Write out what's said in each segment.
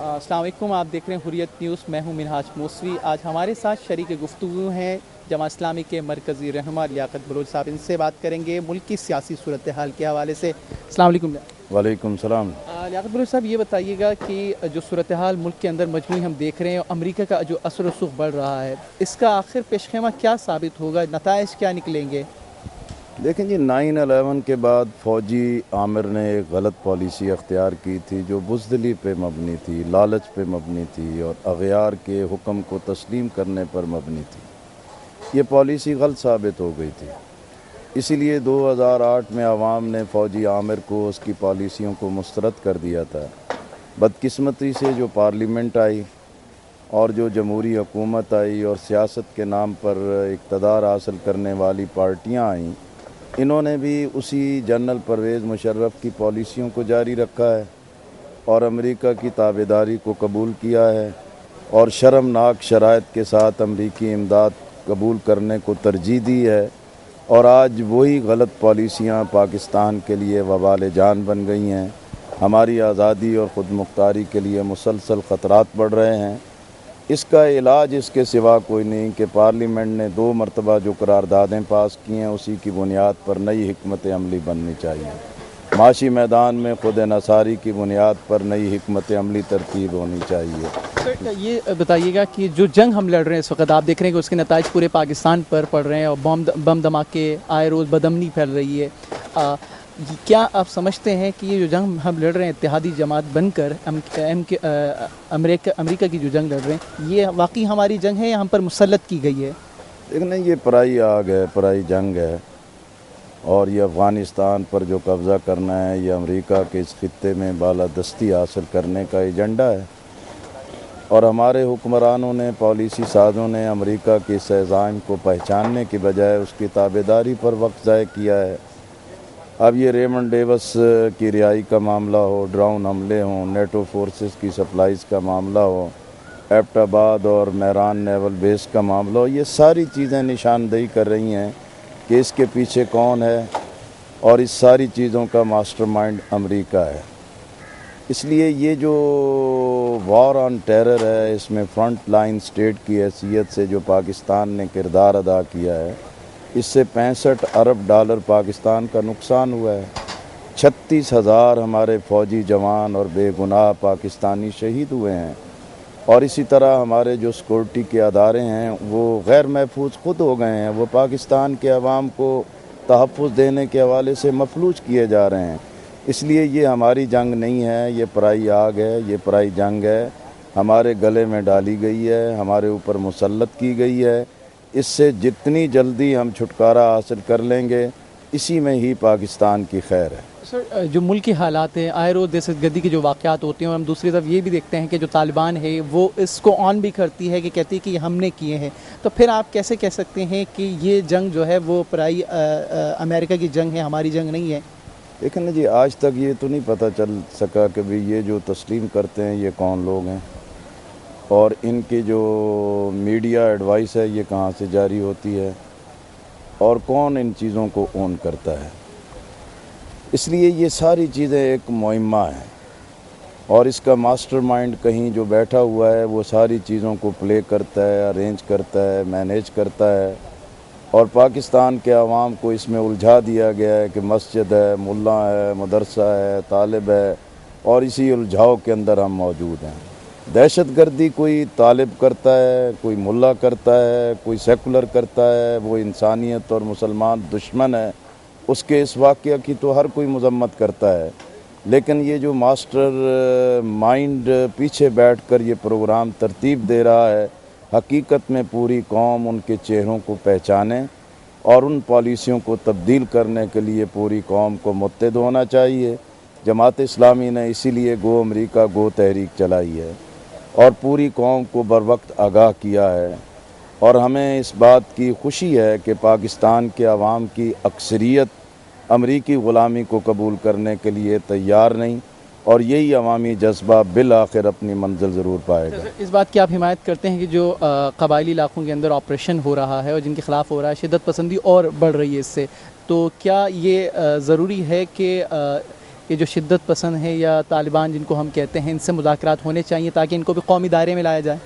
अस्सलाम वालेकुम, आप देख रहे हैं हुर्रियत न्यूज़। मैं हूं मिनहाज मोसवी। आज हमारे साथ शरीक गुफ्तगू हैं जमात इस्लामी के मरकज़ी रहनुमा लियाकत बलोच साहब। इनसे बात करेंगे मुल्क की सियासी सूरत हाल के हवाले से। अस्सलाम वालेकुम। वालेकुम सलाम। लियाकत बलोच साहब, ये बताइएगा कि जो सूरत हाल मुल्क के अंदर मजमूई हम देख रहे हैं, अमरीका का जो असर रसूख बढ़ रहा है, इसका आखिर पेशखेमा क्या साबित होगा, नताइज क्या निकलेंगे? देखें जी, 9/11 के बाद फ़ौजी आमिर ने एक गलत पॉलिसी अख्तियार की थी जो बुज़दिली पे मबनी थी, लालच पे मबनी थी और अग़यार के हुक्म को तस्लीम करने पर मबनी थी। ये पॉलिसी गलत साबित हो गई थी। इसीलिए 2008 में आवाम ने फ़ौजी आमिर को उसकी पॉलिसियों को मुस्तरद कर दिया था। बदकिस्मती से जो पार्लियामेंट आई और जो जमहूरी हुकूमत आई और सियासत के नाम पर इक़्तिदार हासिल करने वाली पार्टियां आईं, इन्होंने भी उसी जनरल परवेज़ मुशर्रफ की पॉलिसियों को जारी रखा है और अमेरिका की ताबेदारी को कबूल किया है और शर्मनाक शराइत के साथ अमरीकी इमदाद कबूल करने को तरजीह दी है। और आज वही गलत पॉलिसियाँ पाकिस्तान के लिए वबाल जान बन गई हैं। हमारी आज़ादी और ख़ुद मुख्तारी के लिए मुसलसल ख़तरात बढ़ रहे हैं। इसका इलाज इसके सिवा कोई नहीं कि पार्लियामेंट ने 2 मरतबा जो करारदादें पास की हैं, उसी की बुनियाद पर नई हिकमत अमली बननी चाहिए। माशी मैदान में खुद नसारी की बुनियाद पर नई हिकमत अमली तरतीब होनी चाहिए। सर, ये बताइएगा कि जो जंग हम लड़ रहे हैं इस वक्त, आप देख रहे हैं कि उसके नताइज पूरे पाकिस्तान पर पड़ रहे हैं और बम धमाके आए रोज़, बदअमनी फैल रही है। क्या आप समझते हैं कि ये जो जंग हम लड़ रहे हैं इत्तेहादी जमात बनकर, अमेरिका की जो जंग लड़ रहे हैं, ये वाकई हमारी जंग है या हम पर मुसल्लत की गई है? लेकिन ये पराई आग है, पराई जंग है और ये अफ़गानिस्तान पर जो कब्ज़ा करना है, ये अमेरिका के इस खित्ते में बालादस्ती हासिल करने का एजेंडा है। और हमारे हुक्मरानों ने, पॉलिसी साज़ों ने अमेरिका के इस एज़ाम को पहचानने की बजाय उसकी ताबेदारी पर वक्त ज़ाय किया है। अब ये रेमंड डेविस की रिहाई का मामला हो, ड्रोन हमले हों, नेटो फोर्सेस की सप्लाईज़ का मामला हो, एबटाबाद और मेहरान नेवल बेस का मामला हो, ये सारी चीज़ें निशानदेही कर रही हैं कि इसके पीछे कौन है और इस सारी चीज़ों का मास्टरमाइंड अमेरिका है। इसलिए ये जो वॉर ऑन टेरर है, इसमें फ्रंट लाइन स्टेट की हैसियत से जो पाकिस्तान ने किरदार अदा किया है, इससे 65 अरब डॉलर पाकिस्तान का नुकसान हुआ है। 36,000 हमारे फ़ौजी जवान और बेगुनाह पाकिस्तानी शहीद हुए हैं। और इसी तरह हमारे जो सिक्योरिटी के अदारे हैं वो गैर महफूज खुद हो गए हैं। वो पाकिस्तान के अवाम को तहफ़्फ़ुज़ देने के हवाले से मफलूज किए जा रहे हैं। इसलिए ये हमारी जंग नहीं है, ये पराई आग है, ये पराई जंग है, हमारे गले में डाली गई है, हमारे ऊपर मुसल्लत की गई है। इससे जितनी जल्दी हम छुटकारा हासिल कर लेंगे, इसी में ही पाकिस्तान की खैर है। सर, जो मुल्क के हालात हैं, आए रोज़ दहशतगर्दी के जो वाक़यात होते हैं, और हम दूसरी तरफ ये भी देखते हैं कि जो तालिबान है वो इसको ऑन भी करती है कि कहती है कि ये हमने किए हैं। तो फिर आप कैसे कह सकते हैं कि ये जंग जो है वो पराई अमेरिका की जंग है, हमारी जंग नहीं है? लेकिन ना जी, आज तक ये तो नहीं पता चल सका कि भाई ये जो तस्लीम करते हैं ये कौन लोग हैं और इनकी जो मीडिया एडवाइस है ये कहाँ से जारी होती है और कौन इन चीज़ों को ओन करता है। इसलिए ये सारी चीज़ें एक मुहिम्मा है और इसका मास्टरमाइंड कहीं जो बैठा हुआ है वो सारी चीज़ों को प्ले करता है, अरेंज करता है, मैनेज करता है और पाकिस्तान के अवाम को इसमें उलझा दिया गया है कि मस्जिद है, मुल्ला है, मदरसा है, तालिब है और इसी उलझाव के अंदर हम मौजूद हैं। दहशतगर्दी कोई तालिब करता है, कोई मुल्ला करता है, कोई सेकुलर करता है, वो इंसानियत और मुसलमान दुश्मन है, उसके इस वाक़या की तो हर कोई मज़म्मत करता है। लेकिन ये जो मास्टर माइंड पीछे बैठकर ये प्रोग्राम तरतीब दे रहा है, हकीकत में पूरी कौम उनके चेहरों को पहचाने और उन पॉलिसियों को तब्दील करने के लिए पूरी कौम को मुत्तहिद होना चाहिए। जमात इस्लामी ने इसीलिए गो अमेरिका गो तहरीक चलाई है और पूरी कौम को बरवक्त आगाह किया है। और हमें इस बात की खुशी है कि पाकिस्तान के अवाम की अक्सरियत अमरीकी ग़ुलामी को कबूल करने के लिए तैयार नहीं और यही अवामी जज्बा बिल आखिर अपनी मंजिल ज़रूर पाएगा। इस बात की आप हिमायत करते हैं कि जो कबायली इलाकों के अंदर ऑपरेशन हो रहा है और जिनके ख़िलाफ़ हो रहा है, शिद्दत पसंदी और बढ़ रही है इससे, तो क्या ये ज़रूरी है कि یہ جو شدت پسند ہے یا طالبان جن کو ہم کہتے ہیں ان سے مذاکرات ہونے چاہیے تاکہ ان کو بھی قومی دائرے میں لایا جائے؟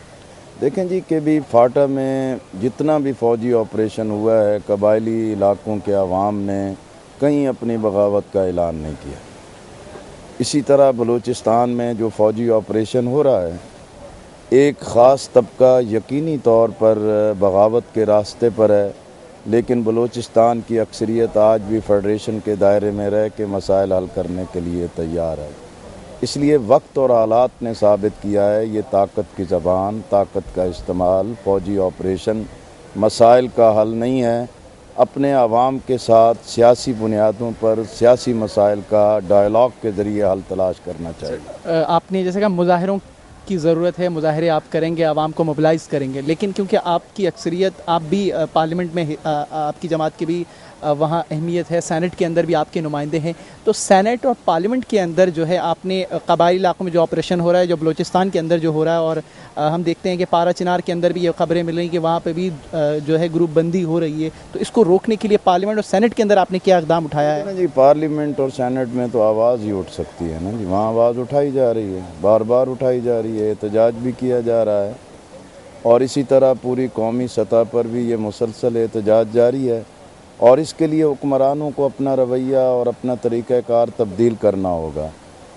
دیکھیں جی کہ بھی فاٹا میں جتنا بھی فوجی آپریشن ہوا ہے قبائلی علاقوں کے عوام نے کہیں اپنی بغاوت کا اعلان نہیں کیا. اسی طرح بلوچستان میں جو فوجی آپریشن ہو رہا ہے ایک خاص طبقہ یقینی طور پر بغاوت کے راستے پر ہے، لیکن بلوچستان کی اکثریت آج بھی فیڈریشن کے دائرے میں رہ کے مسائل حل کرنے کے لیے تیار ہے. اس لیے وقت اور حالات نے ثابت کیا ہے یہ طاقت کی زبان، طاقت کا استعمال، فوجی آپریشن مسائل کا حل نہیں ہے. اپنے عوام کے ساتھ سیاسی بنیادوں پر سیاسی مسائل کا ڈائلاگ کے ذریعے حل تلاش کرنا چاہیے. آپ نے جیسے کہ مظاہروں کی ضرورت ہے، مظاہرے آپ کریں گے، عوام کو موبلائز کریں گے، لیکن کیونکہ آپ کی اکثریت، آپ بھی پارلیمنٹ میں آپ کی جماعت کی بھی وہاں اہمیت ہے، سینٹ کے اندر بھی آپ کے نمائندے ہیں، تو سینٹ اور پارلیمنٹ کے اندر جو ہے آپ نے قبائلی علاقوں میں جو آپریشن ہو رہا ہے، جو بلوچستان کے اندر جو ہو رہا ہے، اور ہم دیکھتے ہیں کہ پارا چنار کے اندر بھی یہ خبریں مل رہی ہیں کہ وہاں پہ بھی جو ہے گروپ بندی ہو رہی ہے، تو اس کو روکنے کے لیے پارلیمنٹ اور سینٹ کے اندر آپ نے کیا اقدام اٹھایا ہے؟ جی پارلیمنٹ اور سینٹ میں تو آواز ہی اٹھ سکتی ہے نا جی، وہاں آواز اٹھائی جا رہی ہے، بار بار اٹھائی جا رہی ہے، احتجاج بھی کیا جا رہا ہے، اور اسی طرح پوری قومی سطح پر بھی یہ مسلسل احتجاج جاری ہے. اور اس کے لیے حکمرانوں کو اپنا رویہ اور اپنا طریقہ کار تبدیل کرنا ہوگا،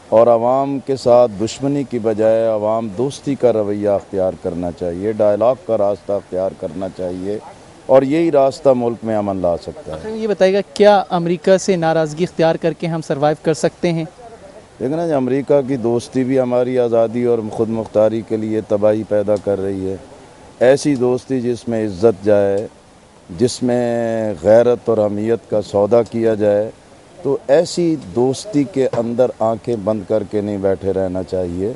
اور عوام کے ساتھ دشمنی کی بجائے عوام دوستی کا رویہ اختیار کرنا چاہیے، ڈائلاگ کا راستہ اختیار کرنا چاہیے، اور یہی راستہ ملک میں امن لا سکتا ہے. یہ بتائیے گا کیا امریکہ سے ناراضگی اختیار کر کے ہم سروائیو کر سکتے ہیں؟ لیکن امریکہ کی دوستی بھی ہماری آزادی اور خود مختاری کے لیے تباہی پیدا کر رہی ہے. ایسی دوستی جس میں عزت جائے، جس میں غیرت اور حمیت کا سودا کیا جائے، تو ایسی دوستی کے اندر آنکھیں بند کر کے نہیں بیٹھے رہنا چاہیے.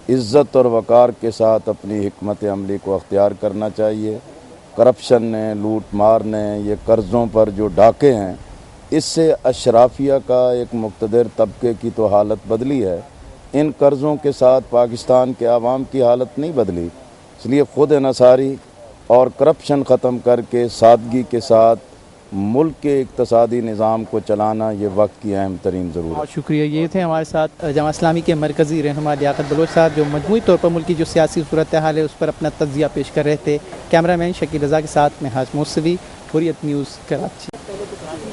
عزت اور وقار کے ساتھ اپنی حکمت عملی کو اختیار کرنا چاہیے. کرپشن نے، لوٹ مار نے، یہ قرضوں پر جو ڈاکے ہیں، اس سے اشرافیہ کا ایک مقتدر طبقے کی تو حالت بدلی ہے، ان قرضوں کے ساتھ پاکستان کے عوام کی حالت نہیں بدلی. اس لیے خود انحصاری اور کرپشن ختم کر کے سادگی کے ساتھ ملک کے اقتصادی نظام کو چلانا یہ وقت کی اہم ترین ضرورت ہے. بہت شکریہ. یہ تھے ہمارے ساتھ جماعت اسلامی کے مرکزی رہنما لیاقت بلوچ صاحب، جو مجموعی طور پر ملک کی جو سیاسی صورتحال ہے اس پر اپنا تجزیہ پیش کر رہے تھے. کیمرہ مین شکیل رضا کے ساتھ میں حاج موسوی، حریت نیوز کراچی.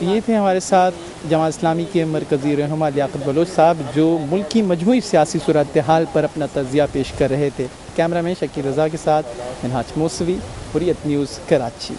یہ تھے ہمارے ساتھ جماعت اسلامی کے مرکزی رہنما لیاقت بلوچ صاحب، جو ملک کی مجموعی سیاسی صورتحال پر اپنا تجزیہ پیش کر رہے تھے. کیمرہ مین شکیل رضا کے ساتھ میں حاج موسوی، حریت نیوز کراچی.